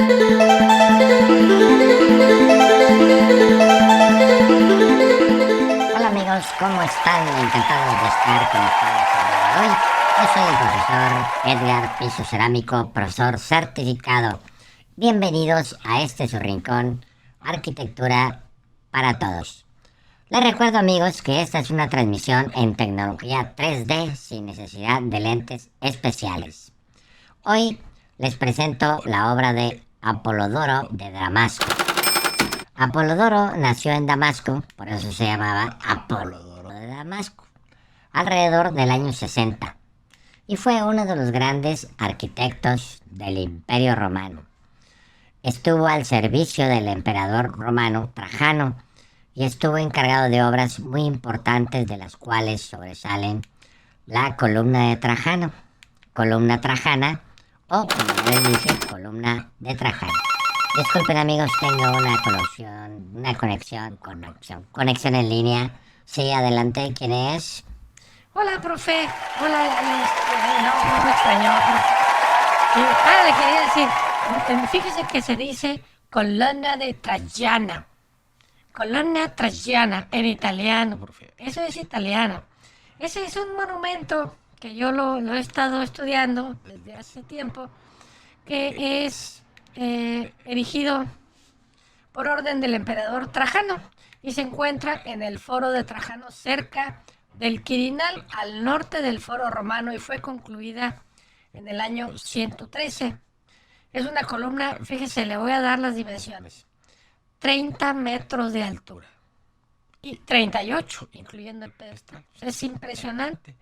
Hola amigos, ¿cómo están? Encantados de estar conectados el día de hoy. Yo soy el profesor Edgar Piso Cerámico, profesor certificado. Bienvenidos a este su rincón, Arquitectura para Todos. Les recuerdo amigos que esta es una transmisión en tecnología 3D sin necesidad de lentes especiales. Hoy les presento la obra de Apolodoro de Damasco. Apolodoro nació en Damasco, por eso se llamaba Apolodoro de Damasco, alrededor del año 60, y fue uno de los grandes arquitectos del Imperio Romano. Estuvo al servicio del emperador romano Trajano y estuvo encargado de obras muy importantes, de las cuales sobresalen la columna de Trajano, columna trajana o, como les dice, columna de Trajano. Disculpen amigos, tengo conexión en línea. Sí, adelante, ¿quién es? Hola, profe. Hola, no me extrañó. Le quería decir, fíjese que se dice colonna de Trajana. Colonna Trajana en italiano, profe. Eso es italiano. Ese es un monumento que yo lo he estado estudiando desde hace tiempo, que es erigido por orden del emperador Trajano y se encuentra en el foro de Trajano, cerca del Quirinal, al norte del foro romano, y fue concluida en el año 113. Es una columna, fíjese, le voy a dar las dimensiones: 30 metros de altura y 38, incluyendo el pedestal. Es impresionante.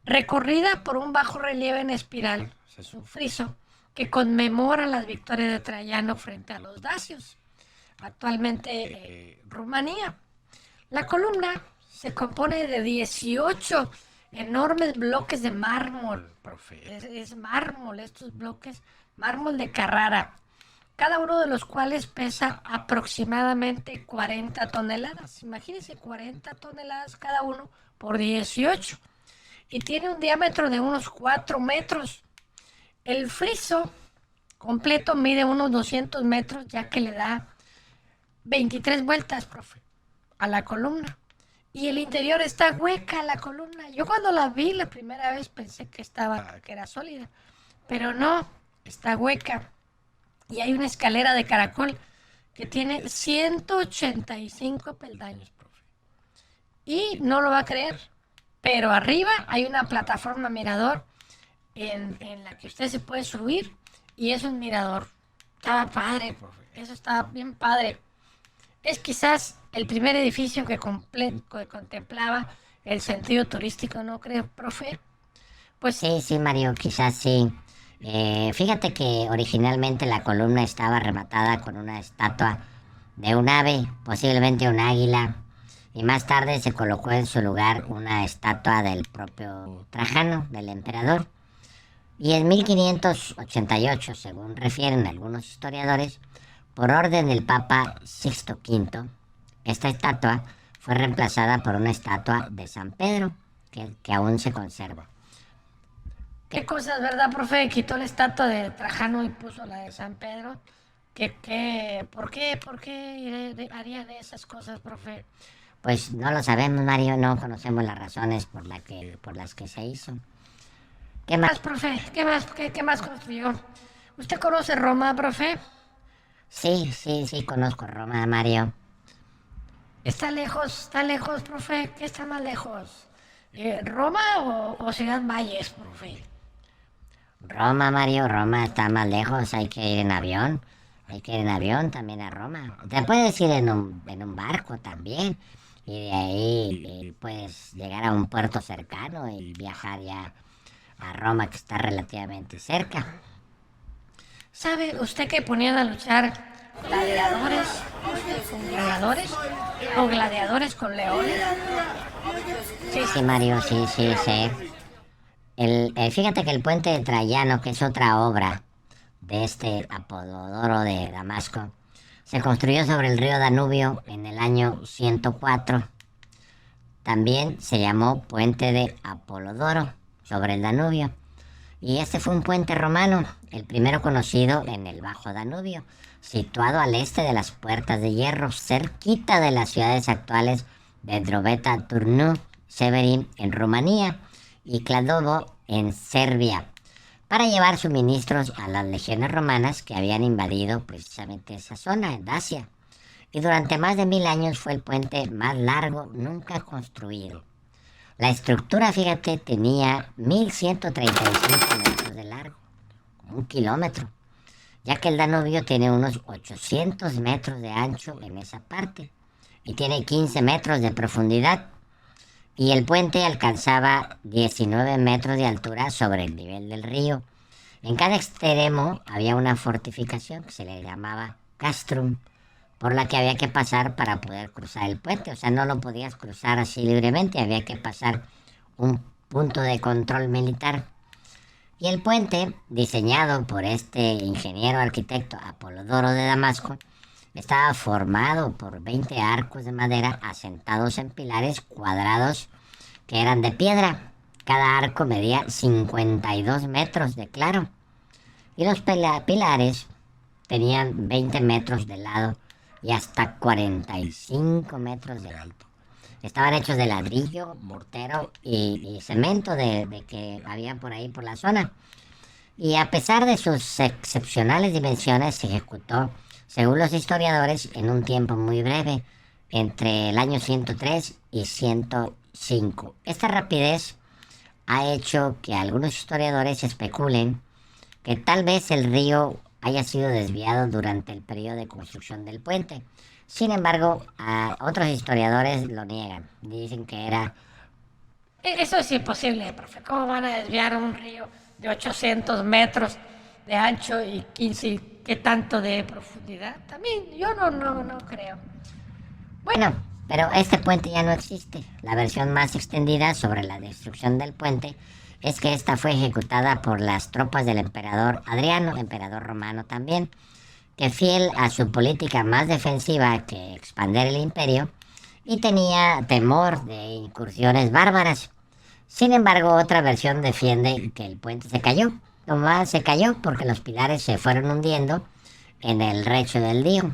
Recorrida por un bajo relieve en espiral, un friso, que conmemora las victorias de Trajano frente a los dacios, actualmente Rumanía. La columna se compone de 18 enormes bloques de mármol. Es mármol, estos bloques, mármol de Carrara, cada uno de los cuales pesa aproximadamente 40 toneladas. Imagínense, 40 toneladas cada uno por 18. Y tiene un diámetro de unos 4 metros. El friso completo mide unos 200 metros, ya que le da 23 vueltas, profe, a la columna. Y el interior está hueca, la columna. Yo cuando la vi la primera vez pensé que era sólida, pero no, está hueca. Y hay una escalera de caracol que tiene 185 peldaños, profe. Y no lo va a creer, pero arriba hay una plataforma mirador en la que usted se puede subir, y es un mirador. Estaba padre, profe. Eso estaba bien padre. Es quizás el primer edificio que contemplaba el sentido turístico, ¿no cree, profe? Pues sí, Mario, quizás sí. Fíjate que originalmente la columna estaba rematada con una estatua de un ave, posiblemente un águila, y más tarde se colocó en su lugar una estatua del propio Trajano, del emperador. Y en 1588, según refieren algunos historiadores, por orden del Papa Sixto V, esta estatua fue reemplazada por una estatua de San Pedro, que aún se conserva. ¿Qué cosas, verdad, profe? Quitó la estatua de Trajano y puso la de San Pedro. ¿Por qué haría de esas cosas, profe? Pues no lo sabemos, Mario, no conocemos las razones por las que se hizo. ¿Qué más, profe? ¿Qué más construyó? ¿Usted conoce Roma, profe? Sí, conozco Roma, Mario. Está lejos, profe. ¿Qué está más lejos? ¿Roma o Ciudad Valles, profe? Roma, Mario, Roma está más lejos, hay que ir en avión. Hay que ir en avión también a Roma. Te puedes ir en un barco también. Y de ahí puedes llegar a un puerto cercano y viajar ya a Roma, que está relativamente cerca. ¿Sabe usted que ponían a luchar gladiadores con gladiadores o gladiadores con leones? Sí, Mario, sí. Fíjate que el puente de Trajano, que es otra obra de este Apolodoro de Damasco, se construyó sobre el río Danubio en el año 104. También se llamó Puente de Apolodoro, sobre el Danubio. Y este fue un puente romano el primero conocido en el Bajo Danubio, situado al este de las Puertas de Hierro, cerquita de las ciudades actuales de Drobeta Turnu, Severin en Rumanía y Kladovo en Serbia, para llevar suministros a las legiones romanas que habían invadido precisamente esa zona, en Dacia. Y durante más de 1000 años fue el puente más largo nunca construido. La estructura, fíjate, tenía 1135 metros de largo, como 1 kilómetro, ya que el Danubio tiene unos 800 metros de ancho en esa parte y tiene 15 metros de profundidad. Y el puente alcanzaba 19 metros de altura sobre el nivel del río. En cada extremo había una fortificación que se le llamaba castrum, por la que había que pasar para poder cruzar el puente. O sea, no lo podías cruzar así libremente, había que pasar un punto de control militar. Y el puente, diseñado por este ingeniero arquitecto Apolodoro de Damasco, estaba formado por 20 arcos de madera asentados en pilares cuadrados que eran de piedra. Cada arco medía 52 metros de claro. Y los pilares tenían 20 metros de lado y hasta 45 metros de alto. Estaban hechos de ladrillo, mortero y cemento de que había por ahí por la zona. Y a pesar de sus excepcionales dimensiones, se ejecutó, según los historiadores, en un tiempo muy breve, entre el año 103 y 105. Esta rapidez ha hecho que algunos historiadores especulen que tal vez el río haya sido desviado durante el periodo de construcción del puente. Sin embargo, otros historiadores lo niegan. Dicen que era... Eso es imposible, profe. ¿Cómo van a desviar un río de 800 metros de ancho y 15, ¿qué tanto de profundidad? También yo no creo. Bueno, pero este puente ya no existe. La versión más extendida sobre la destrucción del puente es que esta fue ejecutada por las tropas del emperador Adriano, emperador romano también, que fiel a su política más defensiva que expandir el imperio, y tenía temor de incursiones bárbaras. Sin embargo, otra versión defiende que el puente se cayó. Nomás se cayó porque los pilares se fueron hundiendo en el lecho del río.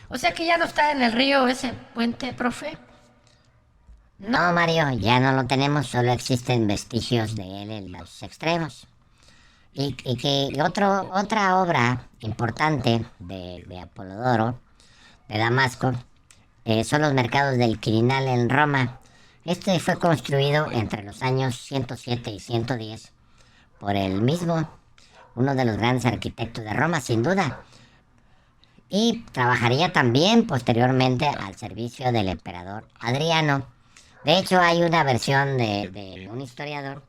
O sea que ya no está en el río ese puente, profe. No, Mario, ya no lo tenemos, solo existen vestigios de él en los extremos. Y que otra obra importante de Apolodoro, de Damasco, son los mercados del Quirinal en Roma. Este fue construido entre los años 107 y 110 por el mismo, uno de los grandes arquitectos de Roma, sin duda. Y trabajaría también posteriormente al servicio del emperador Adriano. De hecho, hay una versión de un historiador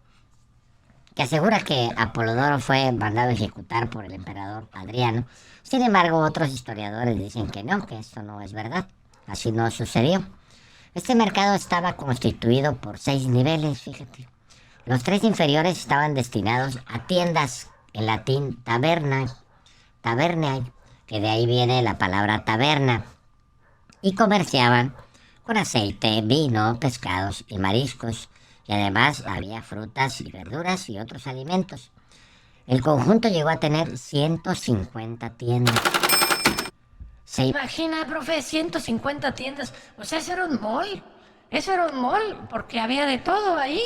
que asegura que Apolodoro fue mandado a ejecutar por el emperador Adriano. Sin embargo, otros historiadores dicen que no, que esto no es verdad. Así no sucedió. Este mercado estaba constituido por 6 niveles, fíjate. Los 3 inferiores estaban destinados a tiendas, en latín tabernae, que de ahí viene la palabra taberna, y comerciaban con aceite, vino, pescados y mariscos, y además había frutas y verduras y otros alimentos. El conjunto llegó a tener 150 tiendas. ¿Se imagina, profe, 150 tiendas? O sea, eso era un mall. Eso era un mall, porque había de todo ahí.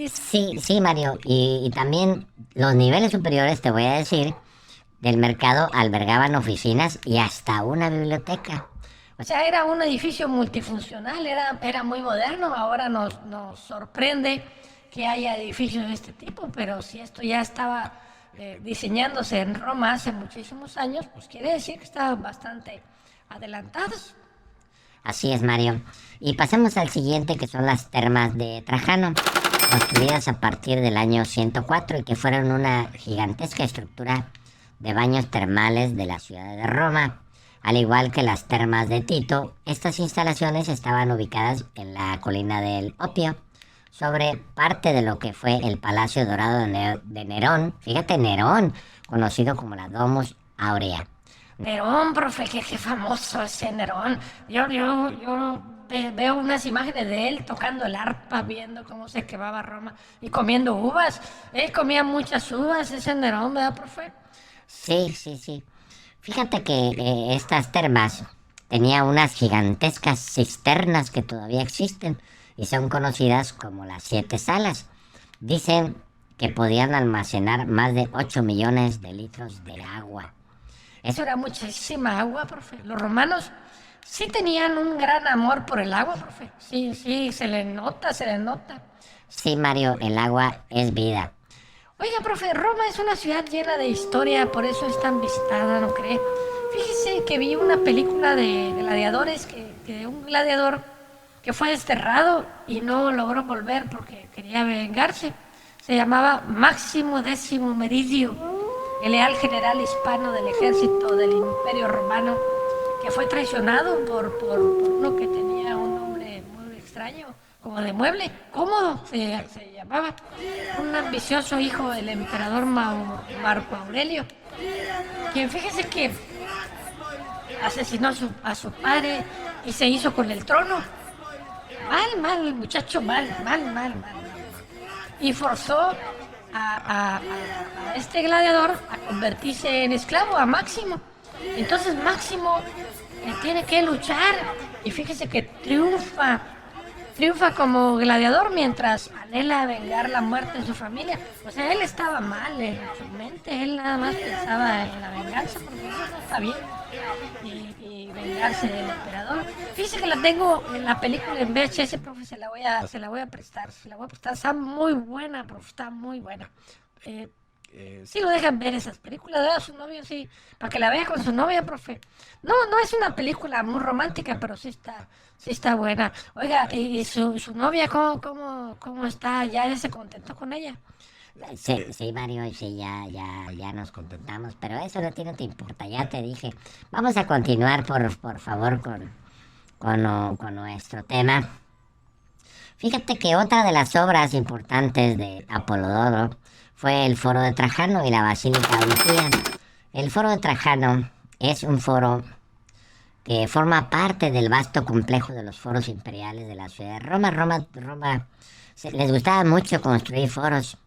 Sí, Mario. Y también los niveles superiores, te voy a decir, del mercado albergaban oficinas y hasta una biblioteca. O sea, era un edificio multifuncional, era muy moderno. Ahora nos sorprende que haya edificios de este tipo, pero si esto ya estaba diseñándose en Roma hace muchísimos años, pues quiere decir que estaban bastante adelantados. Así es, Mario. Y pasemos al siguiente, que son las termas de Trajano, construidas a partir del año 104 y que fueron una gigantesca estructura de baños termales de la ciudad de Roma. Al igual que las termas de Tito, estas instalaciones estaban ubicadas en la colina del Opio, sobre parte de lo que fue el Palacio Dorado de Nerón. Fíjate, Nerón, conocido como la Domus Aurea. Nerón, profe, qué famoso ese Nerón. Yo veo unas imágenes de él tocando el arpa, viendo cómo se quemaba Roma y comiendo uvas. Él comía muchas uvas, ese Nerón, ¿verdad, profe? Sí, sí, sí. Fíjate que estas termas tenían unas gigantescas cisternas que todavía existen y son conocidas como las 7 salas. Dicen que podían almacenar más de 8 millones de litros de agua. Eso era muchísima agua, profe. Los romanos sí tenían un gran amor por el agua, profe. Sí, sí, se le nota, se le nota. Sí, Mario, el agua es vida. Oiga, profe, Roma es una ciudad llena de historia, por eso es tan visitada, ¿no cree? Fíjese que vi una película de gladiadores, que un gladiador que fue desterrado y no logró volver porque quería vengarse. Se llamaba Máximo Décimo Meridio, el leal general hispano del ejército del Imperio Romano, que fue traicionado por uno que tenía un nombre muy extraño, como de mueble, cómodo se llamaba, un ambicioso hijo del emperador Marco Aurelio, quien fíjese que asesinó a su padre y se hizo con el trono. Mal, el muchacho, mal. Y forzó a este gladiador a convertirse en esclavo, a Máximo. Entonces Máximo tiene que luchar y fíjese que triunfa como gladiador mientras anhela vengar la muerte de su familia. O sea, él estaba mal en su mente, él nada más pensaba en la venganza porque eso no está bien. Y vengarse del emperador. Fíjese que la tengo en la película en VHS, profe, se la voy a prestar. Está muy buena, profe, está muy buena. Sí lo dejan ver esas películas, ¿verdad? Su novio, sí, para que la vea con su novia, profe. No es una película muy romántica, pero sí está buena. Oiga, ¿y su novia cómo está? ¿Ya se contentó con ella? Sí, Mario, sí, ya nos contentamos, pero eso no te importa, ya te dije. Vamos a continuar, por favor, con nuestro tema. Fíjate que otra de las obras importantes de Apolodoro fue el Foro de Trajano y la Basílica Ulpía. El Foro de Trajano es un foro que forma parte del vasto complejo de los foros imperiales de la ciudad de Roma. Roma les gustaba mucho construir foros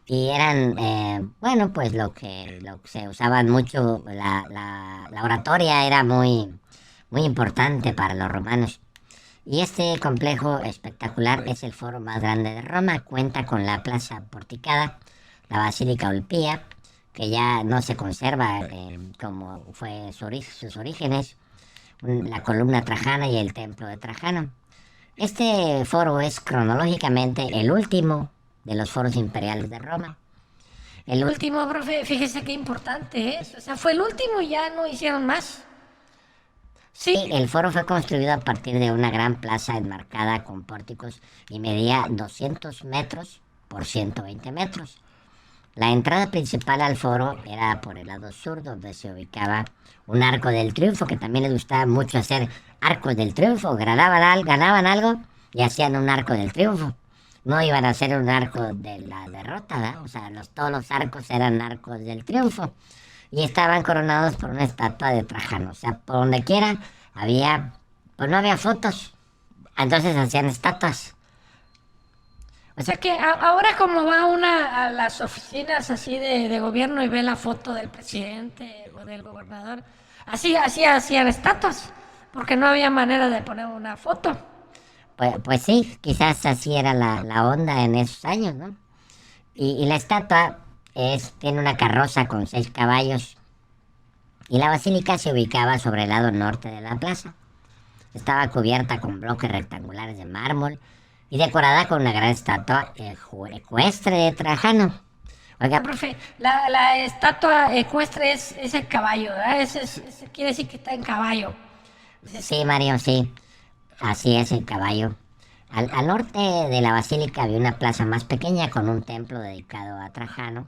y eran, pues lo que se usaban mucho, la oratoria era muy importante para los romanos. Y este complejo espectacular es el foro más grande de Roma, cuenta con la plaza porticada, la Basílica Ulpía, que ya no se conserva como fue sus orígenes, la columna Trajana y el templo de Trajano. Este foro es cronológicamente el último de los foros imperiales de Roma. El último, profe, fíjese qué importante es. O sea, fue el último y ya no hicieron más. Sí, el foro fue construido a partir de una gran plaza enmarcada con pórticos y medía 200 metros por 120 metros. La entrada principal al foro era por el lado sur, donde se ubicaba un arco del triunfo, que también les gustaba mucho hacer arcos del triunfo. Ganaban algo y hacían un arco del triunfo. No iban a hacer un arco de la derrota, ¿verdad? O sea, todos los arcos eran arcos del triunfo. Y estaban coronados por una estatua de Trajano. O sea, por donde quiera no había fotos. Entonces hacían estatuas. O sea que ahora como va a las oficinas así de gobierno y ve la foto del presidente o del gobernador, así hacían estatuas, porque no había manera de poner una foto. Pues sí, quizás así era la onda en esos años, ¿no? Y la estatua tiene una carroza con 6 caballos y la basílica se ubicaba sobre el lado norte de la plaza. Estaba cubierta con bloques rectangulares de mármol y decorada con una gran estatua ecuestre de Trajano. Oiga, profe, la estatua ecuestre es el caballo, ¿verdad? Ese quiere decir que está en caballo. Sí, Mario, sí. Así es el caballo. Al norte de la basílica había una plaza más pequeña con un templo dedicado a Trajano,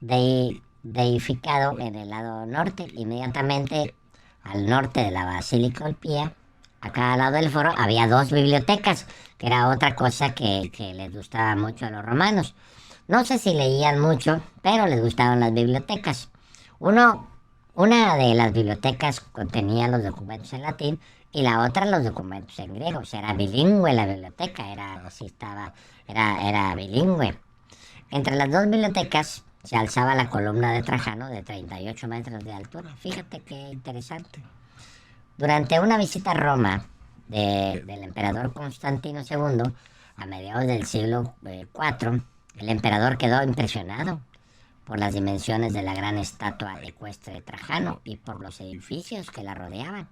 deificado en el lado norte. Inmediatamente al norte de la Basílica Ulpía, a cada lado del foro, había 2 bibliotecas, que era otra cosa que les gustaba mucho a los romanos. No sé si leían mucho, pero les gustaban las bibliotecas. Uno Una de las bibliotecas contenía los documentos en latín y la otra los documentos en griego. O sea, era bilingüe la biblioteca, era bilingüe. Entre las dos bibliotecas se alzaba la columna de Trajano de 38 metros de altura. Fíjate qué interesante. Durante una visita a Roma del emperador Constantino II, a mediados del siglo IV, el emperador quedó impresionado por las dimensiones de la gran estatua ecuestre de Trajano y por los edificios que la rodeaban.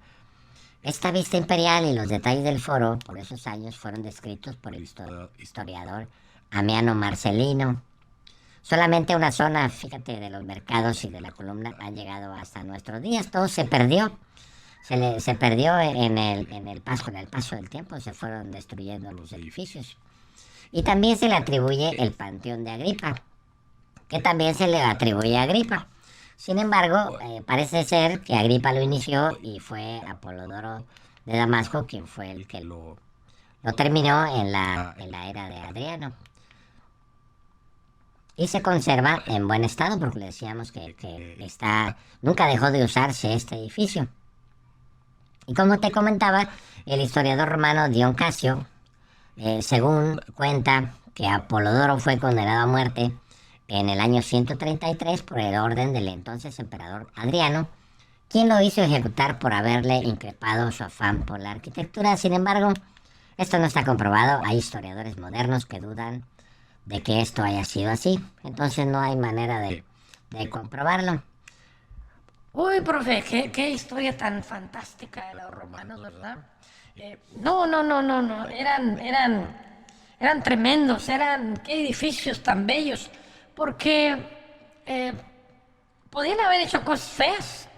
Esta vista imperial y los detalles del foro por esos años fueron descritos por el historiador Amiano Marcelino. Solamente una zona, fíjate, de los mercados y de la columna han llegado hasta nuestros días. Todo se perdió. Se perdió en el paso del tiempo, se fueron destruyendo los edificios. Y también se le atribuye el Panteón de Agripa, que también se le atribuye a Agripa. Sin embargo, parece ser que Agripa lo inició y fue Apolodoro de Damasco quien fue el que lo terminó en la era de Adriano. Y se conserva en buen estado porque le decíamos que nunca dejó de usarse este edificio. Y como te comentaba, el historiador romano Dion Casio, según cuenta que Apolodoro fue condenado a muerte en el año 133 por el orden del entonces emperador Adriano, quien lo hizo ejecutar por haberle increpado su afán por la arquitectura. Sin embargo, esto no está comprobado. Hay historiadores modernos que dudan de que esto haya sido así. Entonces no hay manera de comprobarlo. Uy, profe, qué historia tan fantástica de los romanos, ¿verdad? No, eran tremendos, qué edificios tan bellos, porque podían haber hecho cosas feas,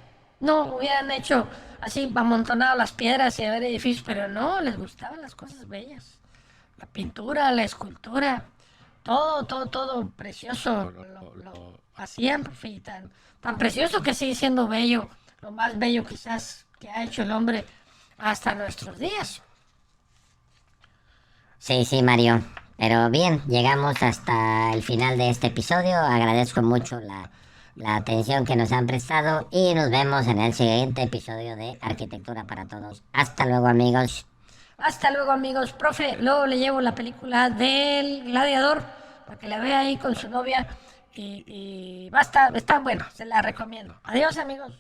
no hubieran hecho así amontonado las piedras y haber edificios, pero no, les gustaban las cosas bellas, la pintura, la escultura, todo precioso, lo hacían, profe, y tan precioso que sigue siendo bello, lo más bello quizás que ha hecho el hombre hasta nuestros días. Sí, Mario. Pero bien, llegamos hasta el final de este episodio. Agradezco mucho la atención que nos han prestado y nos vemos en el siguiente episodio de Arquitectura para Todos. Hasta luego, amigos. Hasta luego, amigos. Profe, luego le llevo la película del Gladiador para que la vea ahí con su novia. Y está bueno, se la recomiendo. Adiós, amigos.